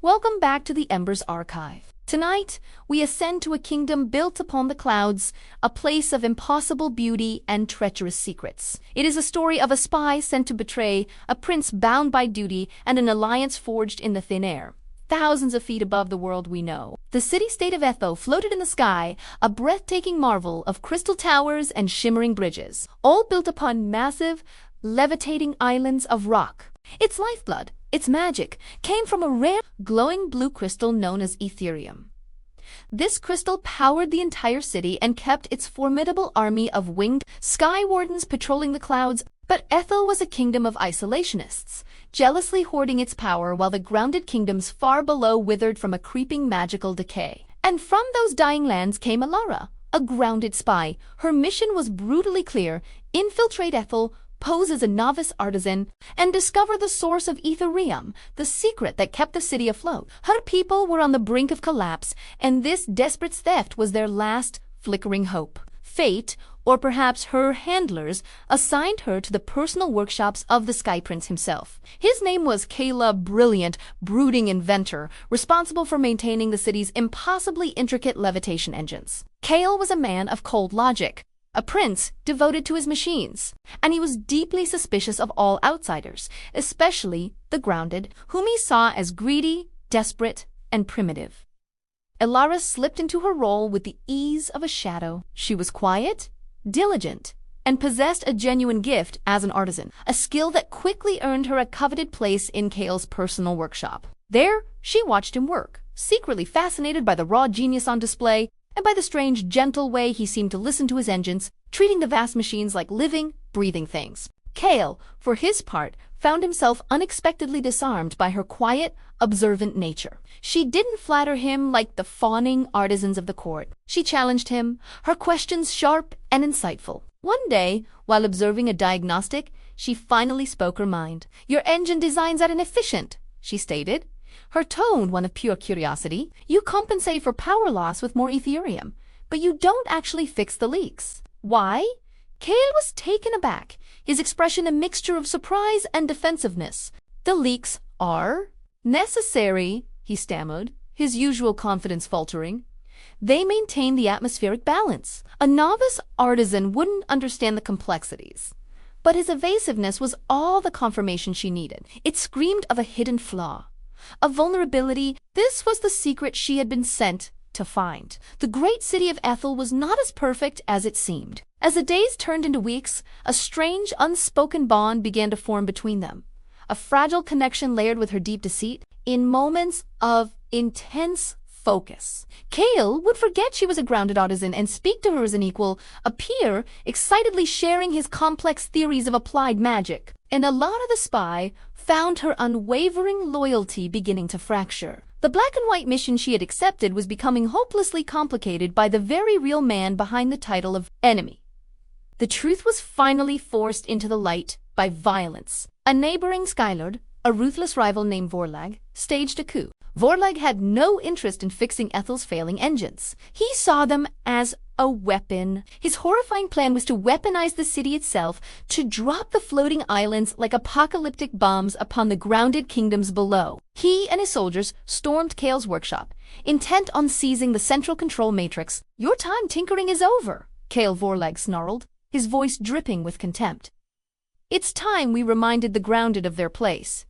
Welcome back to the Embers Archive. Tonight, we ascend to a kingdom built upon the clouds, a place of impossible beauty and treacherous secrets. It is a story of a spy sent to betray, a prince bound by duty, and an alliance forged in the thin air, thousands of feet above the world we know. The city-state of Ethel floated in the sky, a breathtaking marvel of crystal towers and shimmering bridges, all built upon massive, levitating islands of rock. Its lifeblood, its magic, came from a rare, glowing blue crystal known as Etherium. This crystal powered the entire city and kept its formidable army of winged Sky-Wardens patrolling the clouds. But Ethel was a kingdom of isolationists, jealously hoarding its power while the grounded kingdoms far below withered from a creeping magical decay. And from those dying lands came Alara, a grounded spy. Her mission was brutally clear: infiltrate Ethel, pose as a novice artisan, and discover the source of Etherium, the secret that kept the city afloat. Her people were on the brink of collapse, and this desperate theft was their last flickering hope. Fate, or perhaps her handlers, assigned her to the personal workshops of the Sky Prince himself. His name was Kaelen, brilliant, brooding inventor, responsible for maintaining the city's impossibly intricate levitation engines. Kaelen was a man of cold logic, a prince devoted to his machines, and he was deeply suspicious of all outsiders, especially the grounded, whom he saw as greedy, desperate, and primitive. Alara slipped into her role with the ease of a shadow. She was quiet, diligent, and possessed a genuine gift as an artisan, a skill that quickly earned her a coveted place in Kaelen's personal workshop. There, she watched him work, secretly fascinated by the raw genius on display and by the strange, gentle way he seemed to listen to his engines, treating the vast machines like living, breathing things. Kaelen, for his part, found himself unexpectedly disarmed by her quiet, observant nature. She didn't flatter him like the fawning artisans of the court. She challenged him, her questions sharp and insightful. One day, while observing a diagnostic, she finally spoke her mind. "Your engine designs are inefficient," she stated, her tone one of pure curiosity. "You compensate for power loss with more Etherium, but you don't actually fix the leaks." "Why?" Kaelen was taken aback, his expression a mixture of surprise and defensiveness. "The leaks are necessary," he stammered, his usual confidence faltering. "They maintain the atmospheric balance. A novice artisan wouldn't understand the complexities." But his evasiveness was all the confirmation she needed. It screamed of a hidden flaw, a vulnerability. This was the secret she had been sent to find. The great city of Ethel was not as perfect as it seemed. As the days turned into weeks, a strange, unspoken bond began to form between them, a fragile connection layered with her deep deceit. In moments of intense focus, Kaelen would forget she was a grounded artisan and speak to her as an equal, a peer, excitedly sharing his complex theories of applied magic. And Alara the spy found her unwavering loyalty beginning to fracture. The black and white mission she had accepted was becoming hopelessly complicated by the very real man behind the title of enemy. The truth was finally forced into the light by violence. A neighboring Skylord, a ruthless rival named Vorlag, staged a coup. Vorlag had no interest in fixing Ethel's failing engines. He saw them as a weapon. His horrifying plan was to weaponize the city itself, to drop the floating islands like apocalyptic bombs upon the grounded kingdoms below. He and his soldiers stormed Kaelen's workshop, intent on seizing the central control matrix. "Your time tinkering is over," Kaelen Vorlag snarled, his voice dripping with contempt. "It's time we reminded the grounded of their place."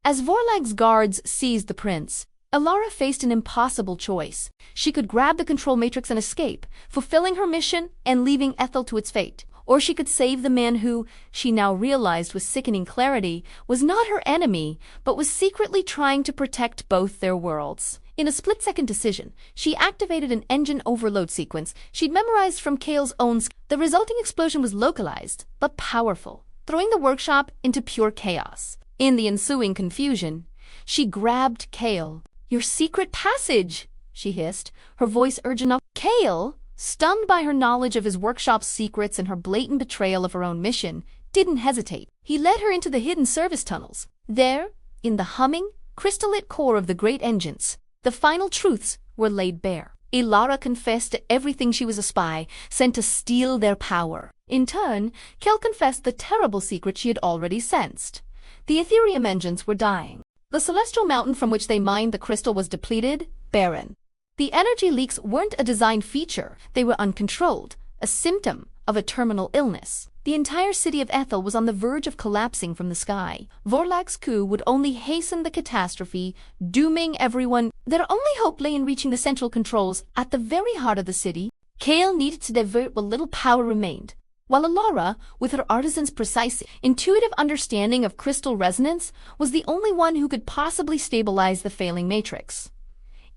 As Vorlag's guards seized the prince, Alara faced an impossible choice. She could grab the control matrix and escape, fulfilling her mission and leaving Ethel to its fate. Or she could save the man who, she now realized with sickening clarity, was not her enemy, but was secretly trying to protect both their worlds. In a split-second decision, she activated an engine overload sequence she'd memorized from Kaelen's own. The resulting explosion was localized, but powerful, throwing the workshop into pure chaos. In the ensuing confusion, she grabbed Kaelen. "Your secret passage," she hissed, her voice urgent enough. Kaelen, stunned by her knowledge of his workshop's secrets and her blatant betrayal of her own mission, didn't hesitate. He led her into the hidden service tunnels. There, in the humming, crystal-lit core of the great engines, the final truths were laid bare. Alara confessed to everything. She was a spy, sent to steal their power. In turn, Kaelen confessed the terrible secret she had already sensed. The Etherium engines were dying. The celestial mountain from which they mined the crystal was depleted, barren. The energy leaks weren't a design feature, they were uncontrolled, a symptom of a terminal illness. The entire city of Ethel was on the verge of collapsing from the sky. Vorlag's coup would only hasten the catastrophe, dooming everyone. Their only hope lay in reaching the central controls at the very heart of the city. Kaelen needed to divert what little power remained, while Alara, with her artisan's precise, intuitive understanding of crystal resonance, was the only one who could possibly stabilize the failing matrix.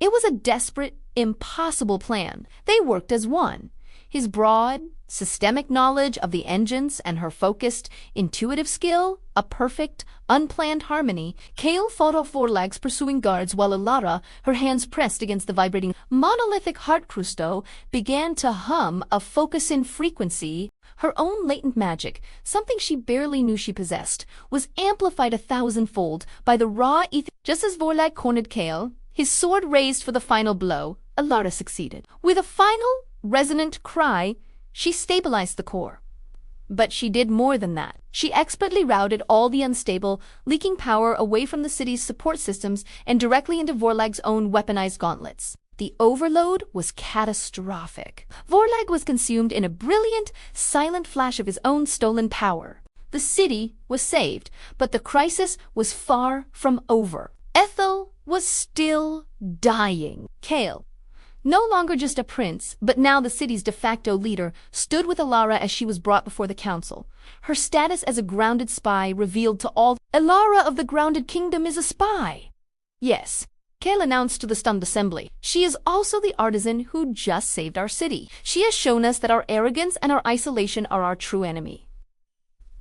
It was a desperate, impossible plan. They worked as one. His broad, systemic knowledge of the engines and her focused, intuitive skill, a perfect, unplanned harmony. Kaelen fought off Vorlag's pursuing guards while Alara, her hands pressed against the vibrating monolithic heart crystal, began to hum a focus-in frequency. Her own latent magic, something she barely knew she possessed, was amplified 1,000-fold by the raw ether. Just as Vorlag cornered Kaelen, his sword raised for the final blow, Alara succeeded. With a final, resonant cry, she stabilized the core. But she did more than that. She expertly routed all the unstable, leaking power away from the city's support systems and directly into Vorlag's own weaponized gauntlets. The overload was catastrophic. Vorlag was consumed in a brilliant, silent flash of his own stolen power. The city was saved, but the crisis was far from over. Ethel was still dying. Kaelen, no longer just a prince, but now the city's de facto leader, stood with Alara as she was brought before the council. Her status as a grounded spy revealed to all. Alara of the grounded kingdom is a spy. Yes, Kaelen announced to the stunned assembly. She is also the artisan who just saved our city. She has shown us that our arrogance and our isolation are our true enemy.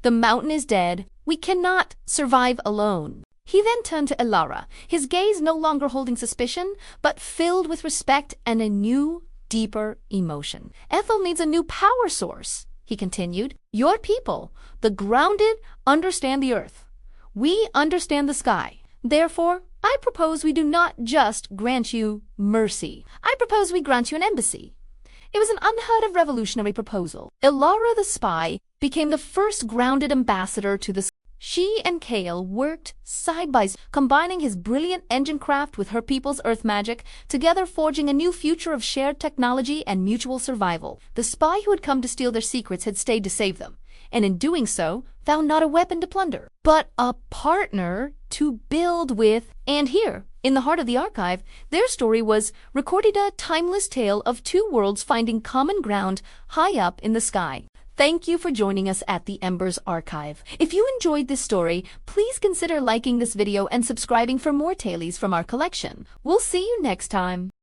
The mountain is dead. We cannot survive alone. He then turned to Alara, his gaze no longer holding suspicion, but filled with respect and a new, deeper emotion. Ethel needs a new power source, he continued. Your people, the grounded, understand the earth. We understand the sky. Therefore, I propose we do not just grant you mercy. I propose we grant you an embassy. It was an unheard of revolutionary proposal. Alara the spy became the first grounded ambassador to the sky. She and Kaelen worked side by side, combining his brilliant engine craft with her people's earth magic, together forging a new future of shared technology and mutual survival. The spy who had come to steal their secrets had stayed to save them, and in doing so, found not a weapon to plunder, but a partner to build with. And here, in the heart of the archive, their story was recorded, a timeless tale of two worlds finding common ground high up in the sky. Thank you for joining us at the Embers Archive. If you enjoyed this story, please consider liking this video and subscribing for more tailies from our collection. We'll see you next time.